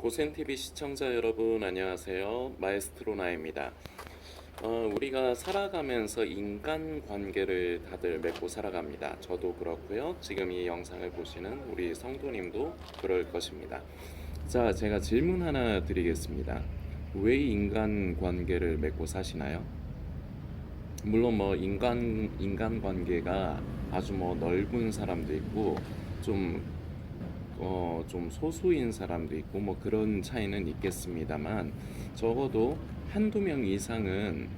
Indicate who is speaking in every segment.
Speaker 1: 고센TV 시청자 여러분 안녕하세요. 마에스트로 나입니다. 우리가 살아가면서 인간관계를 다들 맺고 살아갑니다. 저도 그렇고요. 지금 이 영상을 보시는 우리 성도님도 그럴 것입니다. 자, 제가 질문 하나 드리겠습니다. 왜 인간관계를 맺고 사시나요? 물론 뭐 인간관계가 아주 뭐 넓은 사람도 있고 좀 좀 소수인 사람도 있고 뭐 그런 차이는 있겠습니다만 적어도 한두 명 이상은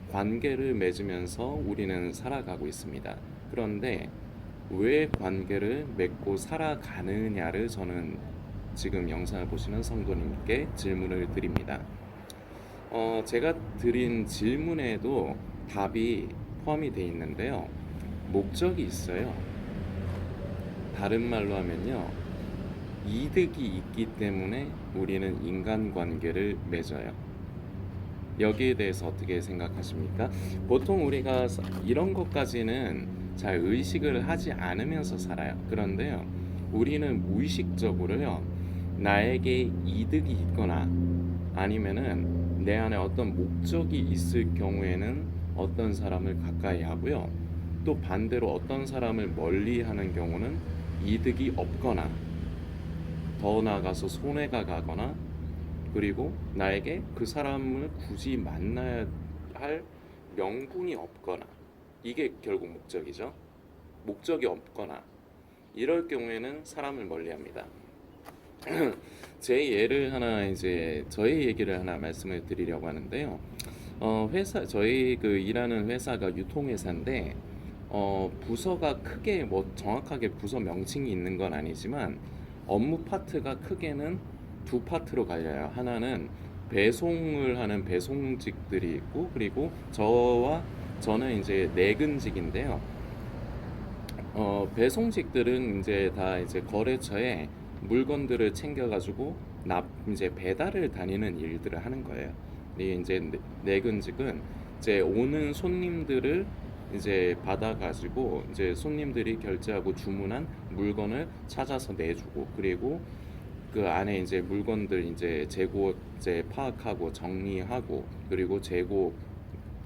Speaker 1: 관계를 맺으면서 우리는 살아가고 있습니다. 그런데 왜 관계를 맺고 살아가느냐를 저는 지금 영상을 보시는 성도님께 질문을 드립니다. 제가 드린 질문에도 답이 포함이 되어 있는데요. 목적이 있어요. 다른 말로 하면요. 이득이 있기 때문에 우리는 인간관계를 맺어요. 여기에 대해서 어떻게 생각하십니까? 보통 우리가 이런 것까지는 잘 의식을 하지 않으면서 살아요. 그런데요, 우리는 무의식적으로요, 나에게 이득이 있거나 아니면은 내 안에 어떤 목적이 있을 경우에는 어떤 사람을 가까이 하고요, 또 반대로 어떤 사람을 멀리 하는 경우는 이득이 없거나 더 나아가서 손해가 가거나 그리고 나에게 그 사람을 굳이 만나야 할 명분이 없거나 이게 결국 목적이죠. 목적이 없거나 이럴 경우에는 사람을 멀리합니다. 제 예를 하나 이제 저의 얘기를 하나 말씀을 드리려고 하는데요. 회사 저희 그 일하는 회사가 유통회사인데 부서가 크게 뭐 정확하게 부서 명칭이 있는 건 아니지만 업무 파트가 크게는 두 파트로 갈려요. 하나는 배송을 하는 배송직들이 있고 그리고 저는 이제 내근직인데요. 배송직들은 이제 다 이제 거래처에 물건들을 챙겨가지고 이제 배달을 다니는 일들을 하는 거예요. 이제 내근직은 이제 오는 손님들을 이제 받아가지고 이제 손님들이 결제하고 주문한 물건을 찾아서 내주고 그리고 그 안에 이제 물건들 이제 재고 이제 파악하고 정리하고 그리고 재고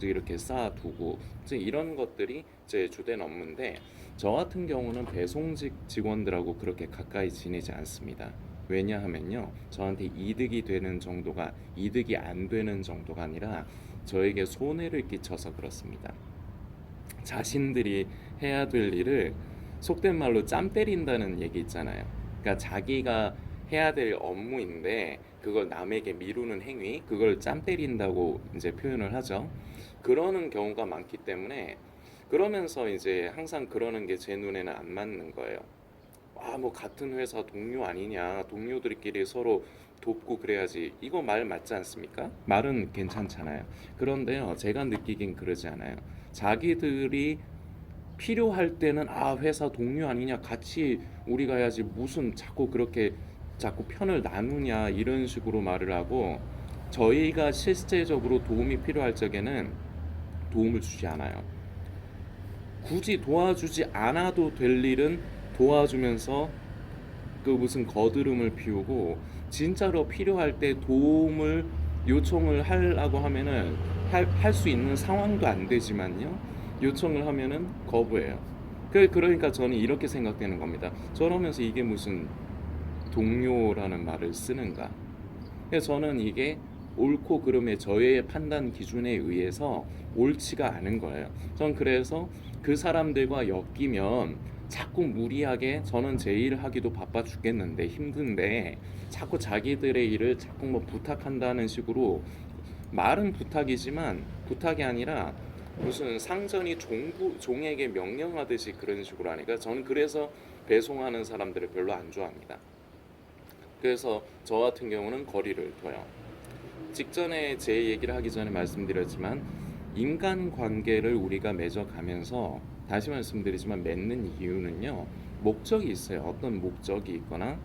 Speaker 1: 이렇게 쌓아두고 이제 이런 것들이 제 주된 업무인데 저 같은 경우는 배송직 직원들하고 그렇게 가까이 지내지 않습니다. 왜냐하면요, 저한테 이득이 되는 정도가 이득이 안 되는 정도가 아니라 저에게 손해를 끼쳐서 그렇습니다. 자신들이 해야 될 일을 속된 말로 짬 때린다는 얘기 있잖아요. 그러니까 자기가 해야 될 업무인데 그걸 남에게 미루는 행위, 그걸 짬 때린다고 이제 표현을 하죠. 그러는 경우가 많기 때문에 그러면서 이제 항상 그러는 게 제 눈에는 안 맞는 거예요. 뭐 같은 회사 동료 아니냐, 동료들끼리 서로 돕고 그래야지. 이거 말 맞지 않습니까? 말은 괜찮잖아요. 그런데요, 제가 느끼긴 그러지 않아요. 자기들이 필요할 때는 회사 동료 아니냐, 같이 우리가 해야지, 무슨 자꾸 그렇게 자꾸 편을 나누냐 이런 식으로 말을 하고 저희가 실제적으로 도움이 필요할 적에는 도움을 주지 않아요. 굳이 도와주지 않아도 될 일은 도와주면서 그 무슨 거드름을 피우고 진짜로 필요할 때 도움을 요청을 하려고 하면은 할 수 있는 상황도 안 되지만요, 요청을 하면은 거부해요. 그러니까 저는 이렇게 생각되는 겁니다. 저러면서 이게 무슨 동료라는 말을 쓰는가. 그래서 저는 이게 옳고 그름의 저의 판단 기준에 의해서 옳지가 않은 거예요. 전 그래서 그 사람들과 엮이면 자꾸 무리하게, 저는 제 일 하기도 바빠 죽겠는데 힘든데 자꾸 자기들의 일을 자꾸 뭐 부탁한다는 식으로, 말은 부탁이지만 부탁이 아니라 무슨 상전이 종에게 명령하듯이 그런 식으로 하니까 저는 그래서 배송하는 사람들을 별로 안 좋아합니다. 그래서 저 같은 경우는 거리를 둬요. 직전에 제 얘기를 하기 전에 말씀드렸지만 인간관계를 우리가 맺어가면서 다시 말씀드리지만 맺는 이유는요, 목적이 있어요. 어떤 목적이 있거나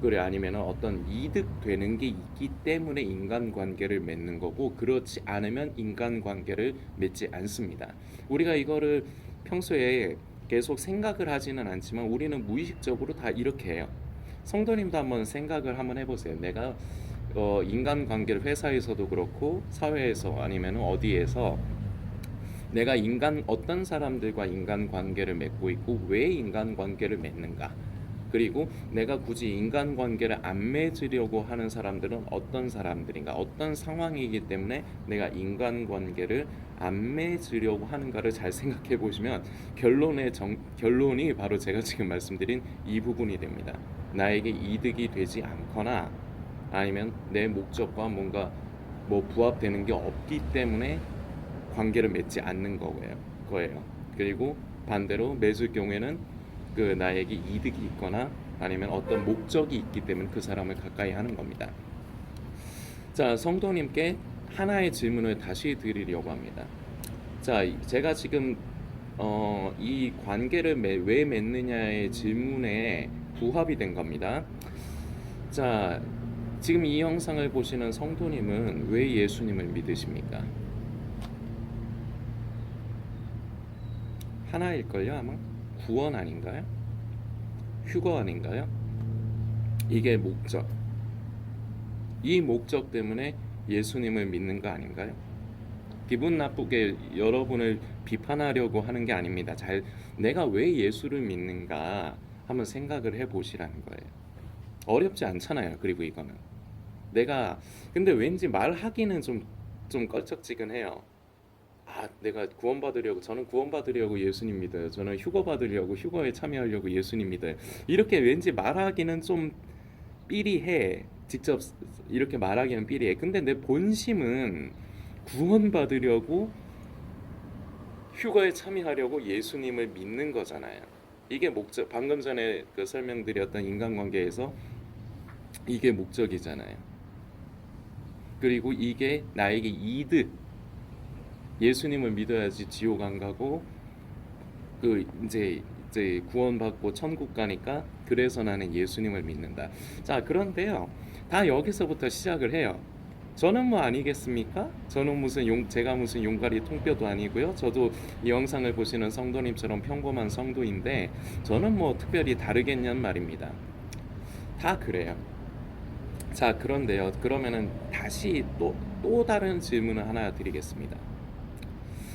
Speaker 1: 그래 아니면 어떤 이득 되는 게 있기 때문에 인간관계를 맺는 거고, 그렇지 않으면 인간관계를 맺지 않습니다. 우리가 이거를 평소에 계속 생각을 하지는 않지만 우리는 무의식적으로 다 이렇게 해요. 성도님도 한번 생각을 한번 해보세요. 내가 인간관계를 회사에서도 그렇고 사회에서 아니면 어디에서 내가 어떤 사람들과 인간관계를 맺고 있고 왜 인간관계를 맺는가, 그리고 내가 굳이 인간관계를 안 맺으려고 하는 사람들은 어떤 사람들인가, 어떤 상황이기 때문에 내가 인간관계를 안 맺으려고 하는가를 잘 생각해 보시면 결론이 바로 제가 지금 말씀드린 이 부분이 됩니다. 나에게 이득이 되지 않거나 아니면 내 목적과 뭔가 부합되는 게 없기 때문에 관계를 맺지 않는 거예요. 그리고 반대로 맺을 경우에는 그 나에게 이득이 있거나 아니면 어떤 목적이 있기 때문에 그 사람을 가까이 하는 겁니다. 자, 성도님께 하나의 질문을 다시 드리려고 합니다. 자, 제가 지금 이 관계를 왜 맺느냐의 질문에 부합이 된 겁니다. 자, 지금 이 영상을 보시는 성도님은 왜 예수님을 믿으십니까? 하나일걸요, 아마? 구원 아닌가요? 휴거 아닌가요? 이게 목적. 이 목적 때문에 예수님을 믿는 거 아닌가요? 기분 나쁘게 여러분을 비판하려고 하는 게 아닙니다. 내가 왜 예수를 믿는가 한번 생각을 해보시라는 거예요. 어렵지 않잖아요. 그리고 이거는 근데 왠지 말하기는 좀 껄쩍지근해요. 저는 구원받으려고 예수님 믿어요. 저는 휴거 받으려고, 휴거에 참여하려고 예수님 믿어요. 이렇게 왠지 말하기는 좀 삐리해. 직접 이렇게 말하기는 삐리해. 근데 내 본심은 구원받으려고, 휴거에 참여하려고 예수님을 믿는 거잖아요. 이게 목적. 방금 전에 그 설명드렸던 인간관계에서 이게 목적이잖아요. 그리고 이게 나에게 이득. 예수님을 믿어야지 지옥 안 가고 이제 구원받고 천국 가니까, 그래서 나는 예수님을 믿는다. 자, 그런데요, 다 여기서부터 시작을 해요. 저는 뭐 아니겠습니까? 저는 제가 무슨 용가리 통뼈도 아니고요. 저도 이 영상을 보시는 성도님처럼 평범한 성도인데 저는 뭐 특별히 다르겠냔 말입니다. 다 그래요. 자, 그런데요, 그러면은 다시 또 다른 질문을 하나 드리겠습니다.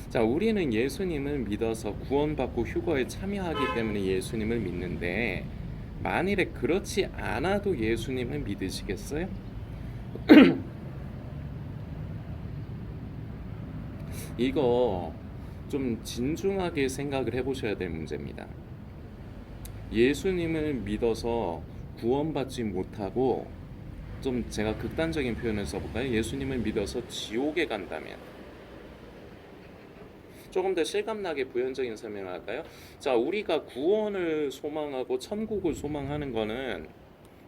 Speaker 1: 자, 우리는 예수님을 믿어서 구원받고 휴거에 참여하기 때문에 예수님을 믿는데, 만일에 그렇지 않아도 예수님을 믿으시겠어요? 이거 좀 진중하게 생각을 해보셔야 될 문제입니다. 예수님을 믿어서 구원받지 못하고, 좀 제가 극단적인 표현을 써볼까요? 예수님을 믿어서 지옥에 간다면, 조금 더 실감나게 부연적인 설명을 할까요? 자, 우리가 구원을 소망하고 천국을 소망하는 거는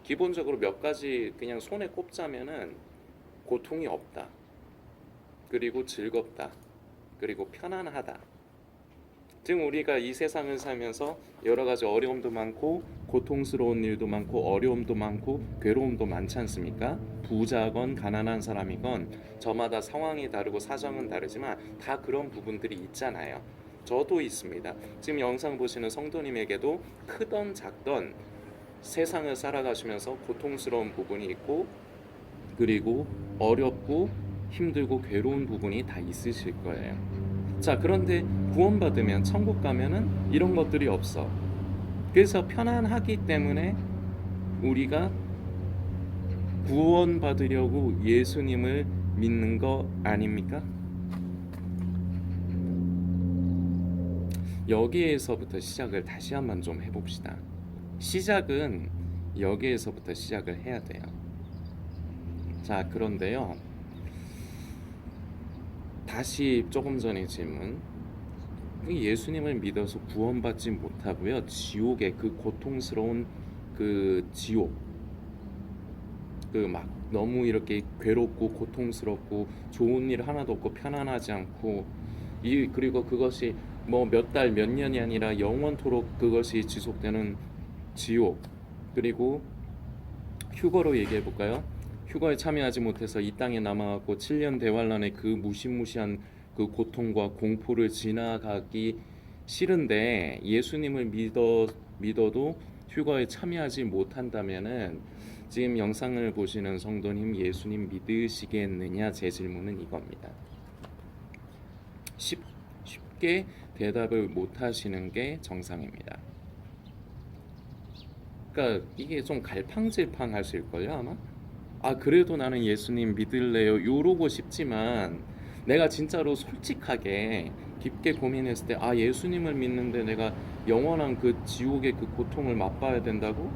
Speaker 1: 기본적으로 몇 가지 그냥 손에 꼽자면은, 고통이 없다, 그리고 즐겁다, 그리고 편안하다. 지금 우리가 이 세상을 살면서 여러 가지 어려움도 많고 고통스러운 일도 많고 어려움도 많고 괴로움도 많지 않습니까? 부자건 가난한 사람이건 저마다 상황이 다르고 사정은 다르지만 다 그런 부분들이 있잖아요. 저도 있습니다. 지금 영상 보시는 성도님에게도 크던 작던 세상을 살아가시면서 고통스러운 부분이 있고, 그리고 어렵고 힘들고 괴로운 부분이 다 있으실 거예요. 자, 그런데 구원받으면, 천국 가면은 이런 것들이 없어. 그래서 편안하기 때문에 우리가 구원받으려고 예수님을 믿는 거 아닙니까? 여기에서부터 시작을 다시 한번 좀 해봅시다. 시작은 여기에서부터 시작을 해야 돼요. 자, 그런데요, 다시 조금 전의 질문. 예수님을 믿어서 구원받지 못하고요, 지옥의 그 고통스러운 그 지옥, 그 막 너무 이렇게 괴롭고 고통스럽고 좋은 일 하나도 없고 편안하지 않고, 그리고 그것이 뭐 몇 달 몇 년이 아니라 영원토록 그것이 지속되는 지옥. 그리고 휴거로 얘기해 볼까요? 휴거에 참여하지 못해서 이 땅에 남아갖고 7년 대환란의 그 무시무시한 그 고통과 공포를 지나가기 싫은데, 예수님을 믿어도 휴거에 참여하지 못한다면은 지금 영상을 보시는 성도님, 예수님 믿으시겠느냐? 제 질문은 이겁니다. 쉽게 대답을 못 하시는 게 정상입니다. 그러니까 이게 좀 갈팡질팡하실걸요 아마? 아 그래도 나는 예수님 믿을래요 요러고 싶지만, 내가 진짜로 솔직하게 깊게 고민했을 때 아 예수님을 믿는데 내가 영원한 그 지옥의 그 고통을 맛봐야 된다고?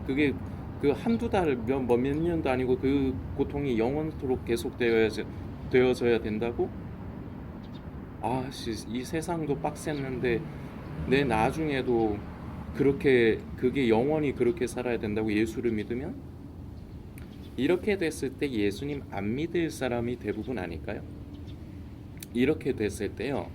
Speaker 1: 그게 그 한두 달 몇 년도 아니고 그 고통이 영원토록 되어져야 된다고? 아씨 이 세상도 빡셌는데 내 나중에도 그렇게 그게 영원히 그렇게 살아야 된다고 예수를 믿으면? 이렇게 됐을 때 예수님 안 믿을 사람이 대부분 아닐까요? 이렇게 됐을 때요.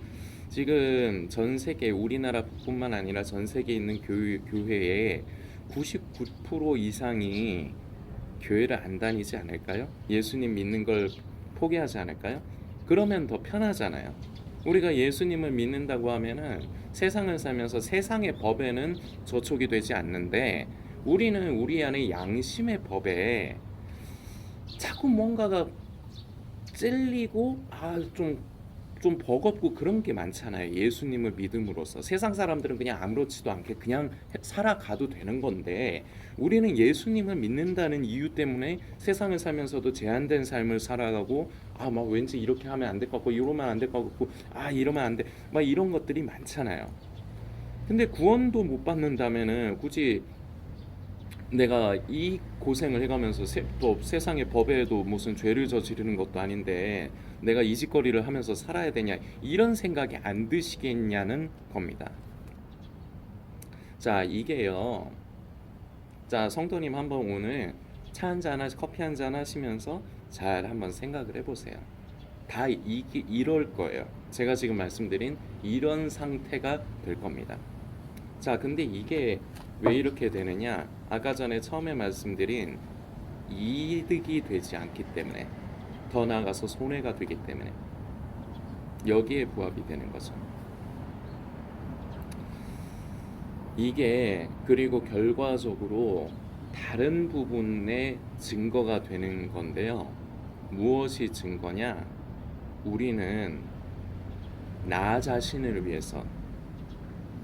Speaker 1: 지금 전 세계 우리나라뿐만 아니라 전 세계에 있는 교회의 99% 이상이 교회를 안 다니지 않을까요? 예수님 믿는 걸 포기하지 않을까요? 그러면 더 편하잖아요. 우리가 예수님을 믿는다고 하면은 세상을 살면서 세상의 법에는 저촉이 되지 않는데, 우리는 우리 안에 양심의 법에 자꾸 뭔가가 찔리고 좀 버겁고 그런 게 많잖아요. 예수님을 믿음으로써 세상 사람들은 그냥 아무렇지도 않게 그냥 살아가도 되는 건데, 우리는 예수님을 믿는다는 이유 때문에 세상을 살면서도 제한된 삶을 살아가고, 아 막 왠지 이렇게 하면 안 될 것 같고 이러면 안 될 것 같고 아 이러면 안 돼 막 이런 것들이 많잖아요. 근데 구원도 못 받는다면은 굳이 내가 이 고생을 해가면서 또 세상의 법에도 무슨 죄를 저지르는 것도 아닌데 내가 이 짓거리를 하면서 살아야 되냐, 이런 생각이 안 드시겠냐는 겁니다. 자 이게요, 자 성도님 한번 오늘 차 한잔 커피 한잔 하시면서 잘 한번 생각을 해보세요. 다 이럴 거예요. 제가 지금 말씀드린 이런 상태가 될 겁니다. 자 근데 이게 왜 이렇게 되느냐, 아까 전에 처음에 말씀드린 이득이 되지 않기 때문에, 더 나아가서 손해가 되기 때문에 여기에 부합이 되는 거죠. 이게 그리고 결과적으로 다른 부분의 증거가 되는 건데요. 무엇이 증거냐? 우리는 나 자신을 위해서,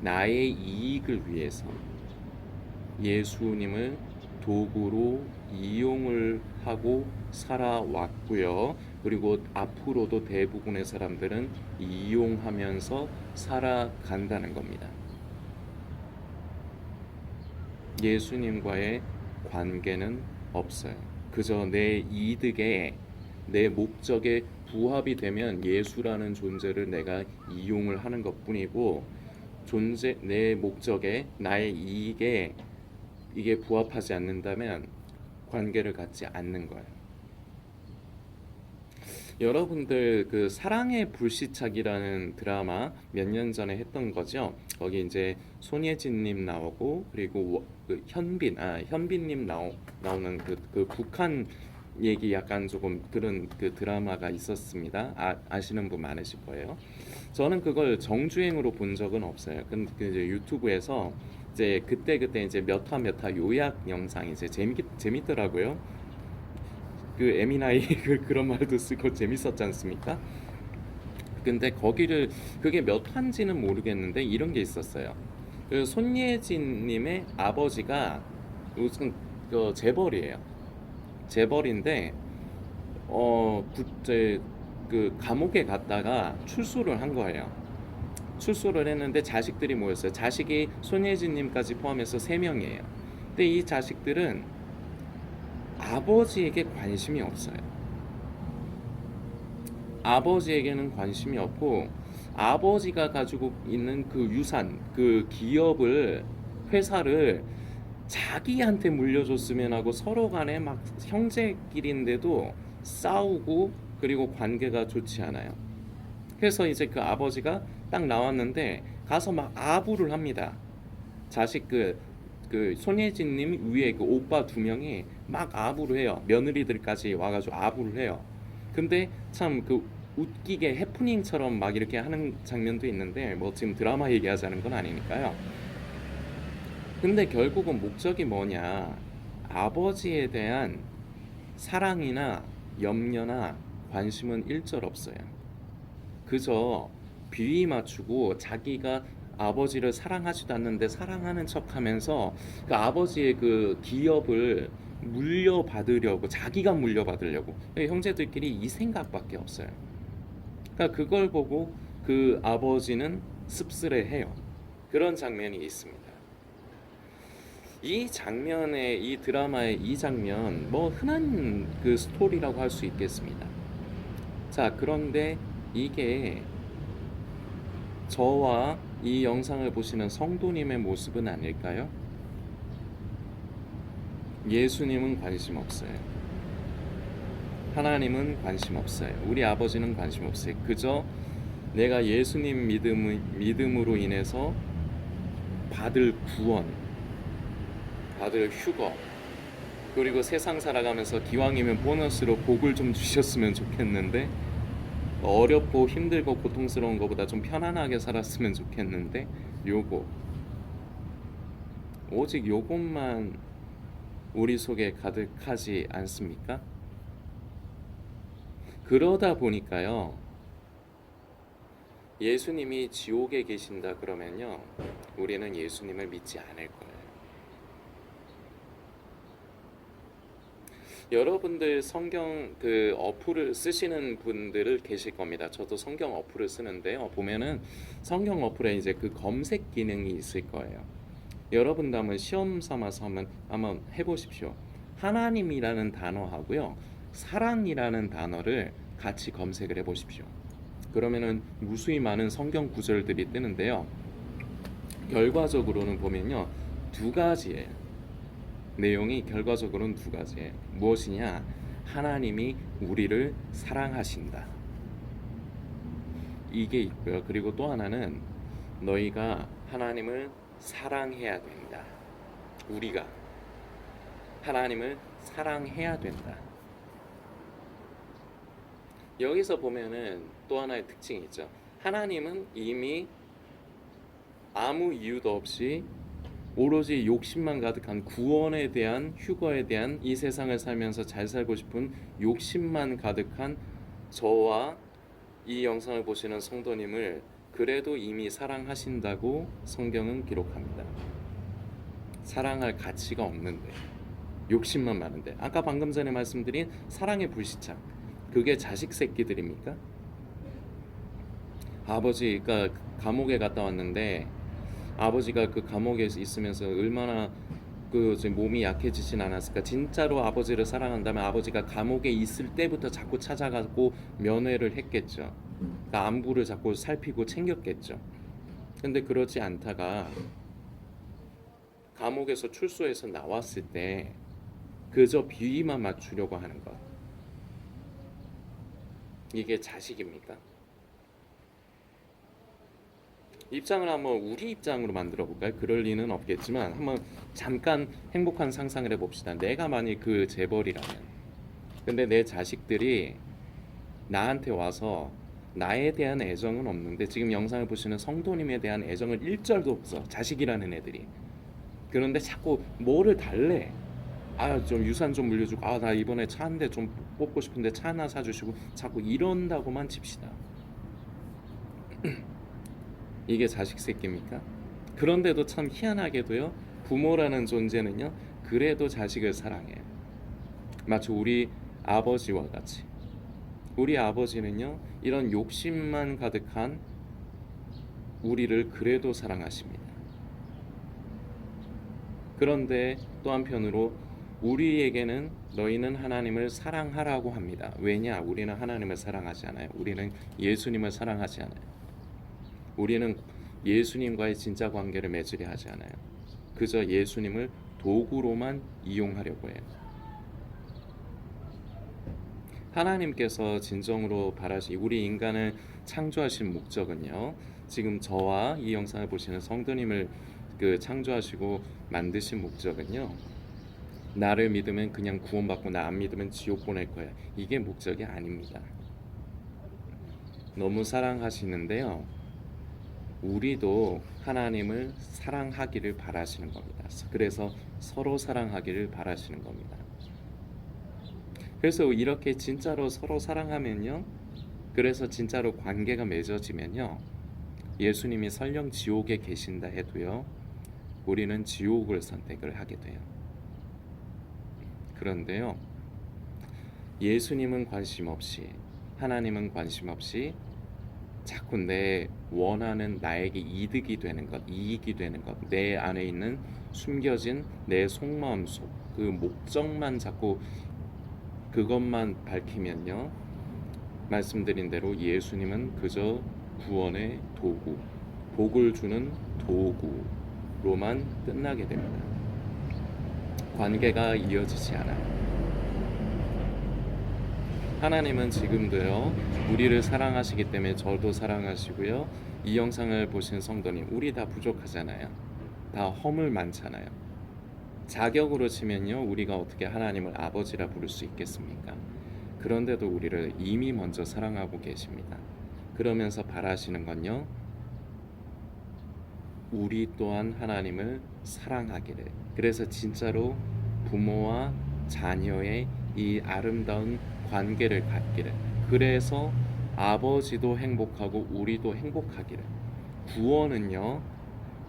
Speaker 1: 나의 이익을 위해서 예수님을 도구로 이용을 하고 살아왔고요. 그리고 앞으로도 대부분의 사람들은 이용하면서 살아간다는 겁니다. 예수님과의 관계는 없어요. 그저 내 이득에, 내 목적에 부합이 되면 예수라는 존재를 내가 이용을 하는 것뿐이고, 내 목적에, 나의 이익에 이게 부합하지 않는다면 관계를 갖지 않는 거예요. 여러분들 그 사랑의 불시착이라는 드라마 몇 년 전에 했던 거죠. 거기 이제 손예진님 나오고, 그리고 그 현빈님 나오는 그 북한 얘기 약간 조금 그런 그 드라마가 있었습니다. 아시는 분 많으실 거예요. 저는 그걸 정주행으로 본 적은 없어요. 근데 이제 유튜브에서 이제 그때 이제 몇 화 요약 영상이 이제 재밌더라고요. 그 에미나이 그런 말도 쓰고 재밌었지 않습니까? 근데 거기를 그게 몇 화인지는 모르겠는데 이런 게 있었어요. 그 손예진님의 아버지가 무슨 그 재벌이에요. 재벌인데 그 감옥에 갔다가 출소를 한 거예요. 출소를 했는데 자식들이 모였어요. 자식이 손예진님까지 포함해서 3명이에요. 근데 이 자식들은 아버지에게 관심이 없어요. 아버지에게는 관심이 없고, 아버지가 가지고 있는 그 유산, 그 기업을, 회사를 자기한테 물려줬으면 하고 서로 간에 막 형제끼리인데도 싸우고, 그리고 관계가 좋지 않아요. 그래서 이제 그 아버지가 딱 나왔는데 가서 막 아부를 합니다. 자식 그 손예진님 위에 그 오빠 2명이 막 아부를 해요. 며느리들까지 와가지고 아부를 해요. 근데 참 그 웃기게 해프닝처럼 막 이렇게 하는 장면도 있는데, 뭐 지금 드라마 얘기하자는 건 아니니까요. 근데 결국은 목적이 뭐냐? 아버지에 대한 사랑이나 염려나 관심은 일절 없어요. 그저 비위 맞추고 자기가 아버지를 사랑하지도 않는데 사랑하는 척하면서 그 아버지의 그 기업을 물려받으려고, 자기가 물려받으려고, 형제들끼리 이 생각밖에 없어요. 그러니까 그걸 보고 그 아버지는 씁쓸해해요. 그런 장면이 있습니다. 이 장면의, 이 드라마의 이 장면, 뭐 흔한 그 스토리라고 할 수 있겠습니다. 자, 그런데 이게 저와 이 영상을 보시는 성도님의 모습은 아닐까요? 예수님은 관심 없어요. 하나님은 관심 없어요. 우리 아버지는 관심 없어요. 그저 내가 예수님 믿음으로 인해서 받을 구원, 받을 휴거, 그리고 세상 살아가면서 기왕이면 보너스로 복을 좀 주셨으면 좋겠는데, 어렵고 힘들고 고통스러운 것보다 좀 편안하게 살았으면 좋겠는데, 요거 오직 요것만 우리 속에 가득하지 않습니까? 그러다 보니까요, 예수님이 지옥에 계신다 그러면요, 우리는 예수님을 믿지 않을 거예요. 여러분들 성경 그 어플을 쓰시는 분들을 계실 겁니다. 저도 성경 어플을 쓰는데요, 보면은 성경 어플에 이제 그 검색 기능이 있을 거예요. 여러분도 한번 시험 삼아서 한번 해보십시오. 하나님이라는 단어하고요, 사랑이라는 단어를 같이 검색을 해보십시오. 그러면은 무수히 많은 성경 구절들이 뜨는데요, 결과적으로는 보면요, 두 가지예요. 내용이 결과적으로는 두 가지예요. 무엇이냐? 하나님이 우리를 사랑하신다, 이게 있고요. 그리고 또 하나는 너희가 하나님을 사랑해야 된다. 우리가 하나님을 사랑해야 된다. 여기서 보면은 또 하나의 특징이 있죠. 하나님은 이미 아무 이유도 없이 오로지 욕심만 가득한, 구원에 대한, 휴거에 대한, 이 세상을 살면서 잘 살고 싶은 욕심만 가득한 저와 이 영상을 보시는 성도님을 그래도 이미 사랑하신다고 성경은 기록합니다. 사랑할 가치가 없는데, 욕심만 많은데, 아까 방금 전에 말씀드린 사랑의 불시착, 그게 자식 새끼들입니까? 아버지가 감옥에 갔다 왔는데, 아버지가 그 감옥에 있으면서 얼마나 그 몸이 약해지진 않았을까. 진짜로 아버지를 사랑한다면 아버지가 감옥에 있을 때부터 자꾸 찾아가고 면회를 했겠죠. 그러니까 안부를 자꾸 살피고 챙겼겠죠. 근데 그러지 않다가 감옥에서 출소해서 나왔을 때 그저 비위만 맞추려고 하는 것, 이게 자식입니까? 입장을 한번 우리 입장으로 만들어 볼까요? 그럴 리는 없겠지만 한번 잠깐 행복한 상상을 해봅시다. 내가 만일 그 재벌이라면, 근데 내 자식들이 나한테 와서 나에 대한 애정은 없는데, 지금 영상을 보시는 성도님에 대한 애정은 일절도 없어, 자식이라는 애들이. 그런데 자꾸 뭐를 달래. 아, 좀 유산 좀 물려주고, 아, 나 이번에 차 한 대 좀 뽑고 싶은데 차 하나 사주시고, 자꾸 이런다고만 칩시다. 이게 자식 새끼입니까? 그런데도 참 희한하게도요, 부모라는 존재는요, 그래도 자식을 사랑해요. 마치 우리 아버지와 같이. 우리 아버지는요, 이런 욕심만 가득한 우리를 그래도 사랑하십니다. 그런데 또 한편으로 우리에게는 너희는 하나님을 사랑하라고 합니다. 왜냐? 우리는 하나님을 사랑하지 않아요. 우리는 예수님을 사랑하지 않아요. 우리는 예수님과의 진짜 관계를 맺으려 하지 않아요. 그저 예수님을 도구로만 이용하려고 해요. 하나님께서 진정으로 바라시, 우리 인간을 창조하신 목적은요, 지금 저와 이 영상을 보시는 성도님을 그 창조하시고 만드신 목적은요, 나를 믿으면 그냥 구원받고 나 안 믿으면 지옥 보낼 거야, 이게 목적이 아닙니다. 너무 사랑하시는데요, 우리도 하나님을 사랑하기를 바라시는 겁니다. 그래서 서로 사랑하기를 바라시는 겁니다. 그래서 이렇게 진짜로 서로 사랑하면요, 그래서 진짜로 관계가 맺어지면요, 예수님이 설령 지옥에 계신다 해도요, 우리는 지옥을 선택을 하게 돼요. 그런데요, 예수님은 관심 없이, 하나님은 관심 없이 자꾸 내 원하는 나에게 이득이 되는 것, 이익이 되는 것, 내 안에 있는 숨겨진 내 속마음 속 그 목적만 자꾸 그것만 밝히면요, 말씀드린 대로 예수님은 그저 구원의 도구, 복을 주는 도구로만 끝나게 됩니다. 관계가 이어지지 않아요. 하나님은 지금도요, 우리를 사랑하시기 때문에 저도 사랑하시고요, 이 영상을 보신 성도님, 우리 다 부족하잖아요. 다 허물 많잖아요. 자격으로 치면요, 우리가 어떻게 하나님을 아버지라 부를 수 있겠습니까? 그런데도 우리를 이미 먼저 사랑하고 계십니다. 그러면서 바라시는 건요, 우리 또한 하나님을 사랑하기를. 그래서 진짜로 부모와 자녀의 이 아름다운 관계를 갖기를. 그래서 아버지도 행복하고 우리도 행복하기를. 구원은요,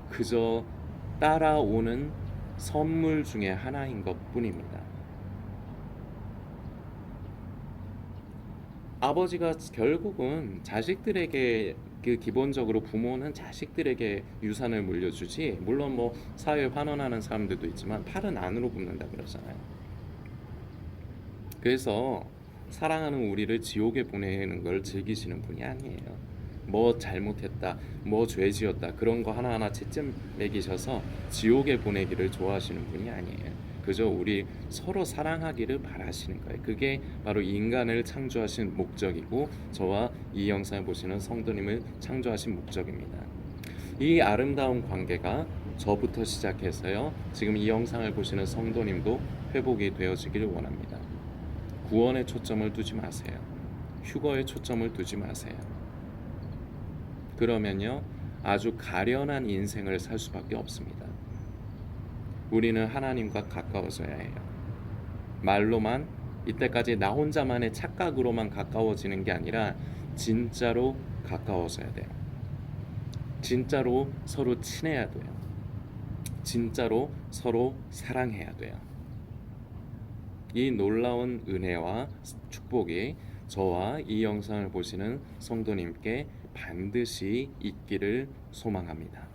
Speaker 1: 그저 따라오는 선물 중에 하나인 것뿐입니다. 아버지가 결국은 자식들에게, 그 기본적으로 부모는 자식들에게 유산을 물려주지, 물론 뭐 사회에 환원하는 사람들도 있지만 팔은 안으로 굽는다 그러잖아요. 그래서 사랑하는 우리를 지옥에 보내는 걸 즐기시는 분이 아니에요. 뭐 잘못했다, 뭐 죄 지었다, 그런 거 하나하나 채점 매기셔서 지옥에 보내기를 좋아하시는 분이 아니에요. 그저 우리 서로 사랑하기를 바라시는 거예요. 그게 바로 인간을 창조하신 목적이고, 저와 이 영상을 보시는 성도님을 창조하신 목적입니다. 이 아름다운 관계가 저부터 시작해서요, 지금 이 영상을 보시는 성도님도 회복이 되어지기를 원합니다. 구원에 초점을 두지 마세요. 휴거에 초점을 두지 마세요. 그러면요, 아주 가련한 인생을 살 수밖에 없습니다. 우리는 하나님과 가까워져야 해요. 말로만, 이때까지 나 혼자만의 착각으로만 가까워지는 게 아니라 진짜로 가까워져야 돼요. 진짜로 서로 친해야 돼요. 진짜로 서로 사랑해야 돼요. 이 놀라운 은혜와 축복이 저와 이 영상을 보시는 성도님께 반드시 있기를 소망합니다.